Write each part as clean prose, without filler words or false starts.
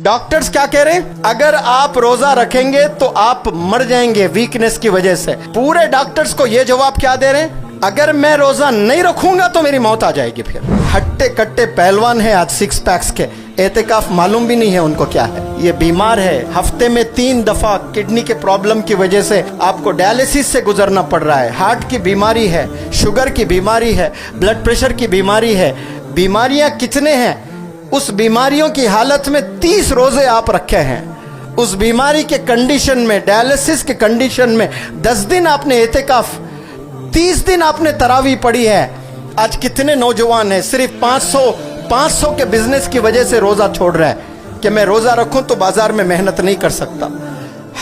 Doctors क्या कह रहे हैं? अगर आप रोजा रखेंगे तो आप मर जाएंगे वीकनेस की वजह से। पूरे डॉक्टर्स को ये जवाब क्या दे रहे हैं? अगर मैं रोजा नहीं रखूंगा तो मेरी मौत आ जाएगी। फिर हट्टे कट्टे पहलवान है आज सिक्स पैक्स के, एतेकाफ मालूम भी नहीं है उनको क्या है। ये बीमार है, हफ्ते में 3 दफा किडनी के प्रॉब्लम की वजह से आपको डायलिसिस से गुजरना पड़ रहा है। हार्ट की बीमारी है, शुगर की बीमारी है, ब्लड प्रेशर की बीमारी है। बीमारियां कितने हैं? उस बीमारियों की हालत में 30 रोजे आप रखे हैं। उस बीमारी के कंडीशन में, डायलिसिस के कंडीशन में 10 दिन आपने एतेकाफ, 30 दिन आपने तरावी पढ़ी है। आज कितने नौजवान हैं सिर्फ 500 के बिजनेस की वजह से रोजा छोड़ रहा है कि मैं रोजा रखूं तो बाजार में मेहनत नहीं कर सकता।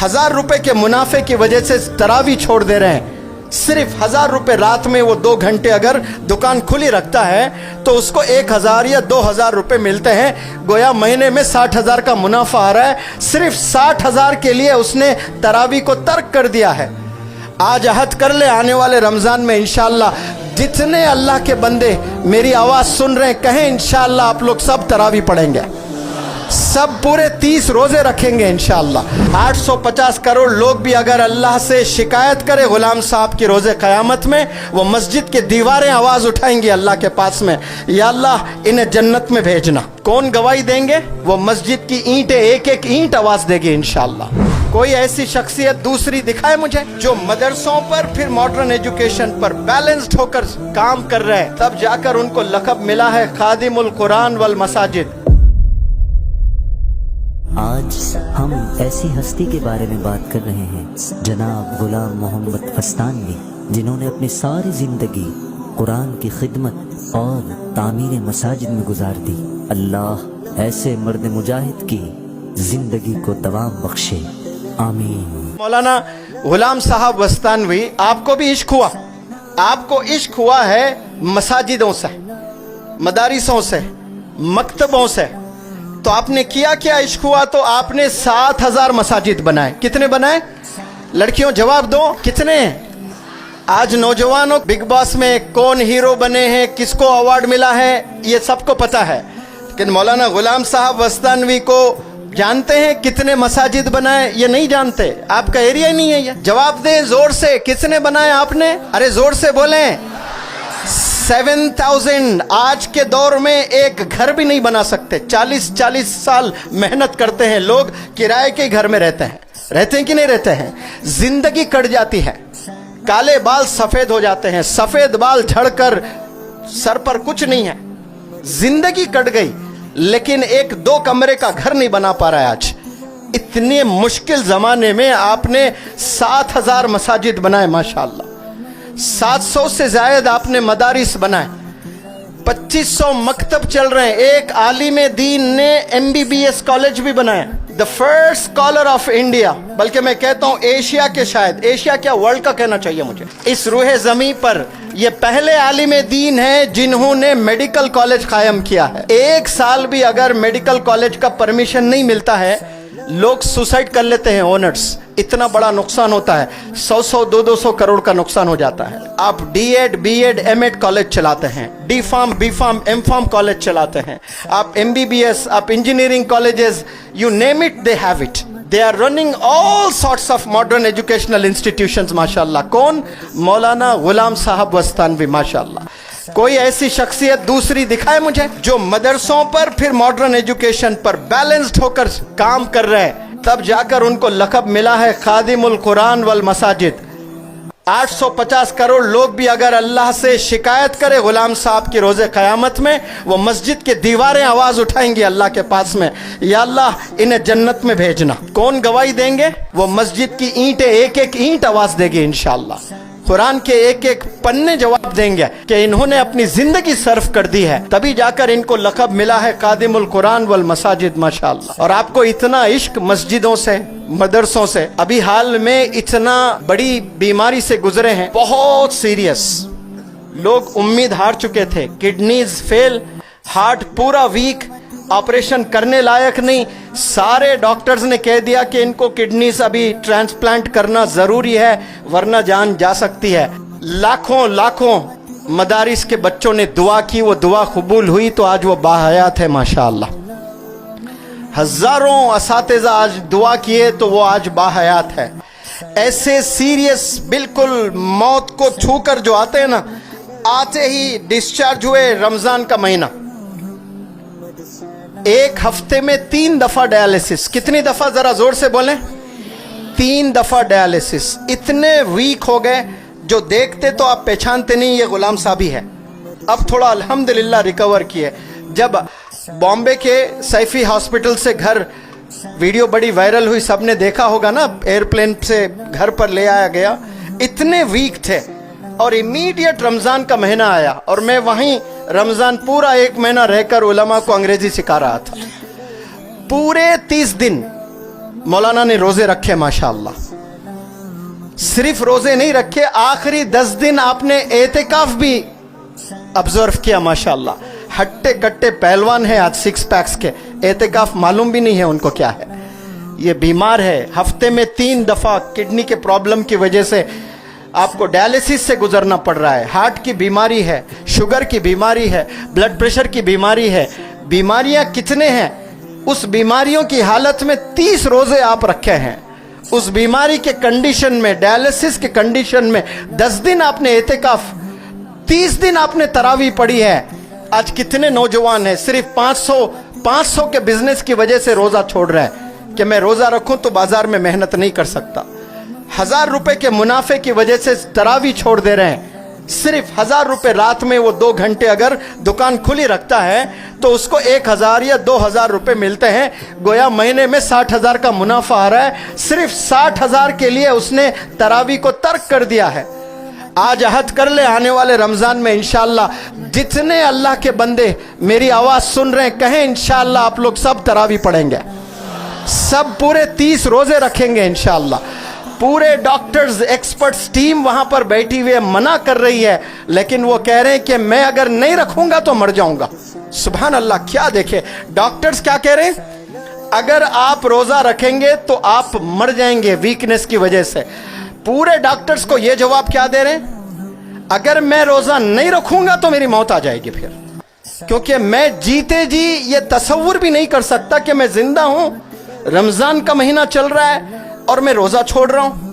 1000 रुपए के मुनाफे की वजह से तरावी छोड़ दे रहे हैं। सिर्फ 1000 रुपए रात में वो 2 घंटे अगर दुकान खुली रखता है तो उसको 1000 या 2000 रुपए मिलते हैं। गोया महीने में 60,000 का मुनाफा आ रहा है। सिर्फ 60,000 के लिए उसने तरावी को तर्क कर दिया है। आज अहद कर ले, आने वाले रमजान में इंशाअल्लाह जितने अल्लाह के बंदे मेरी आवाज सुन रहे हैं, कहें इंशाअल्लाह आप लोग सब तरावी पढ़ेंगे, सब पूरे 30 रोजे रखेंगे इंशाअल्लाह। 850 करोड़ लोग भी अगर अल्लाह से शिकायत करे गुलाम साहब की रोजे क़यामत में, वो मस्जिद के दीवारें आवाज उठाएंगी अल्लाह के पास में, या अल्लाह इन्हें जन्नत में भेजना। कौन गवाही देंगे? वो मस्जिद की ईंटें, एक एक ईंट आवाज देगी इंशाअल्लाह। कोई ऐसी शख्सियत दूसरी दिखाए मुझे जो मदरसों पर फिर मॉडर्न एजुकेशन पर बैलेंस्ड होकर काम कर रहे हैं, तब जाकर उनको लक़ब मिला है खादिमुल कुरान वल मसाजिद। आज हम ऐसी हस्ती के बारे में बात कर रहे हैं, जनाब गुलाम मोहम्मद फस्तानवी, जिन्होंने अपनी सारी जिंदगी कुरान की खिदमत और तामीर मसाजिद में गुजार दी। अल्लाह ऐसे मर्द मुजाहिद की जिंदगी को दवाम बख्शे, आमीन। मौलाना गुलाम साहब वस्तानवी, आपको भी इश्क हुआ? आपको इश्क हुआ है मसाजिदों से, मदारिसों से, मकतबों से। तो आपने किया क्या इश्क हुआ? तो आपने 7000 मसाजिद बनाए। कितने बनाए? लड़कियों जवाब दो, कितने? आज नौजवानों बिग बॉस में कौन हीरो बने हैं, किसको अवार्ड मिला है, ये सबको पता है। लेकिन मौलाना गुलाम साहब वस्तानवी को जानते हैं कितने मसाजिद बनाए? ये नहीं जानते, आपका एरिया ही नहीं है ये। जवाब दे जोर से, कितने बनाए आपने? अरे जोर से बोलें। 7000। आज के दौर में एक घर भी नहीं बना सकते। 40 साल मेहनत करते हैं लोग, किराए के घर में रहते हैं कि नहीं रहते हैं? जिंदगी कट जाती है, काले बाल सफेद हो जाते हैं, सफेद बाल झड़कर सर पर कुछ नहीं है, जिंदगी कट गई। लेकिन एक 2 कमरे का घर नहीं बना पा रहा है आज। इतने मुश्किल जमाने में आपने 7000 मसाजिद बनाए माशाअल्लाह। 700 से ज्यादा आपने मदारिस बनाए, 2500 मकतब चल रहे हैं। एक आलिम दीन ने MBBS कॉलेज भी बनाया, the first scholar of India, बल्कि मैं कहता हूं एशिया के, शायद एशिया क्या वर्ल्ड का कहना चाहिए मुझे। इस रूहे जमी पर ये पहले आलिम दीन है जिन्होंने मेडिकल कॉलेज कायम किया है। 1 साल भी अगर मेडिकल कॉलेज का परमिशन नहीं मिलता है, लोग सुसाइड कर लेते हैं ओनर्स। इतना बड़ा नुकसान होता है, 100 200 करोड़ का नुकसान हो जाता है। आप D.Ed, B.Ed, M.Ed कॉलेज चलाते हैं, D Pharm, B Pharm, M Pharm college चलाते हैं, आप MBBS, आप engineering colleges, you name it, they have it. They are running all sorts of modern educational institutions माशाअल्लाह। कौन? मौलाना गुलाम साहब वस्तानवी माशाअल्लाह। कोई ऐसी शख्सियत दूसरी दिखाए मुझे जो मदरसों पर फिर मॉडर्न एजुकेशन पर बैलेंस्ड होकर काम कर रहे हैं, तब जाकर उनको लक़ब मिला है खादिमुल कुरान वल मसाजिद। 850 करोड़ लोग भी अगर अल्लाह से शिकायत करे गुलाम साहब की रोजे क़यामत में, वो मस्जिद के दीवारें आवाज उठाएंगी अल्लाह के पास में, या अल्लाह इन्हें जन्नत में भेजना। कौन गवाही देंगे? वो मस्जिद की ईंटें, एक एक ईंट आवाज देगी इंशाअल्लाह। कुरान के एक एक पन्ने जवाब देंगे कि इन्होंने अपनी जिंदगी सर्फ कर दी है, तभी जाकर इनको लक़ब मिला है खादिमुल कुरान वल मसाजिद माशाअल्लाह। और आपको इतना इश्क मस्जिदों से, मदरसों से। अभी हाल में इतना बड़ी बीमारी से गुजरे हैं, बहुत सीरियस, लोग उम्मीद हार चुके थे, किडनीज फेल, हार्ट पूरा वीक, ऑपरेशन करने लायक नहीं। सारे डॉक्टर्स ने कह दिया कि इनको किडनीज अभी ट्रांसप्लांट करना जरूरी है, वरना जान जा सकती है। लाखों मदारिस के बच्चों ने दुआ की, वो दुआ कबूल हुई, तो आज वो बाहयात है माशाअल्लाह। हजारों असातिज़ा आज दुआ किए तो वो आज बाहयात है। ऐसे सीरियस बिल्कुल मौत को छूकर जो आते हैं ना, आते ही डिस्चार्ज हुए। रमजान का महीना, एक हफ्ते में 3 दफा डायलिसिस। कितनी दफा, जरा जोर से बोलें, 3 दफा डायलिसिस। इतने वीक हो गए जो देखते तो आप पहचानते नहीं ये गुलाम साहब ही है। अब थोड़ा अल्हम्दुलिल्लाह रिकवर किए। जब बॉम्बे के सैफी हॉस्पिटल से घर, वीडियो बड़ी वायरल हुई, सबने देखा होगा ना, एयरप्लेन से घर पर ले आया गया, इतने वीक थे। और इमीडिएट रमज़ान का महीना आया और मैं वहीं रमज़ान पूरा 1 महीना रहकर उलमा को अंग्रेजी सिखा रहा था। पूरे 30 दिन मौलाना ने रोज़े रखे माशाअल्लाह। सिर्फ रोज़े नहीं रखे, आखिरी 10 दिन आपने एतिकाफ भी ऑब्जर्व किया माशाअल्लाह। हट्टे कट्टे पहलवान है आज, 6 पैक्स के। एतिकाफ मालूम भी नहीं है उनको क्या है। ये बीमार है, हफ्ते में 3 दफा किडनी के प्रॉब्लम की वजह से आपको डायलिसिस से गुजरना पड़ रहा है। हार्ट की बीमारी है, शुगर की बीमारी है, ब्लड प्रेशर की बीमारी है। बीमारियां कितने हैं, उस बीमारियों की हालत में 30 रोजे आप रखे हैं। उस बीमारी के कंडीशन में, डायलिसिस के कंडीशन में 10 दिन आपने एतिकाफ, 30 दिन आपने तरावी पढ़ी है। आज कितने नौजवान हैं सिर्फ 500 के बिजनेस की वजह से रोजा छोड़ रहे हैं कि मैं रोजा रखूं तो बाजार में मेहनत नहीं कर सकता। 1000 रुपए के मुनाफे की वजह से तरावी छोड़ दे रहे हैं। सिर्फ 1000 रुपए रात में वो 2 घंटे अगर दुकान खुली रखता है तो उसको 1000 या 2000 रुपए मिलते हैं। गोया महीने में 60,000 का मुनाफा आ रहा है। सिर्फ 60,000 के लिए उसने तरावी को तर्क कर दिया है। आज अहद कर ले, आने वाले रमजान में इंशाअल्लाह जितने अल्लाह के बंदे मेरी आवाज सुन रहे हैं, कहें इंशाअल्लाह आप लोग सब तरावी पढ़ेंगे, सब पूरे 30 रोजे रखेंगे इंशाअल्लाह। पूरे डॉक्टर्स, एक्सपर्ट्स टीम वहां पर बैठी हुई है, मना कर रही है, लेकिन वो कह रहे हैं कि मैं अगर नहीं रखूंगा तो मर जाऊंगा। सुभान अल्लाह, क्या देखे डॉक्टर्स क्या कह रहे हैं, अगर आप रोजा रखेंगे तो आप मर जाएंगे वीकनेस की वजह से। पूरे डॉक्टर्स को ये जवाब क्या दे रहे हैं, अगर मैं रोजा नहीं रखूंगा तो मेरी मौत आ जाएगी फिर, क्योंकि मैं जीते जी ये तसव्वुर भी नहीं कर सकता कि मैं जिंदा हूं, रमजान का महीना चल रहा है और मैं रोजा छोड़ रहा हूं।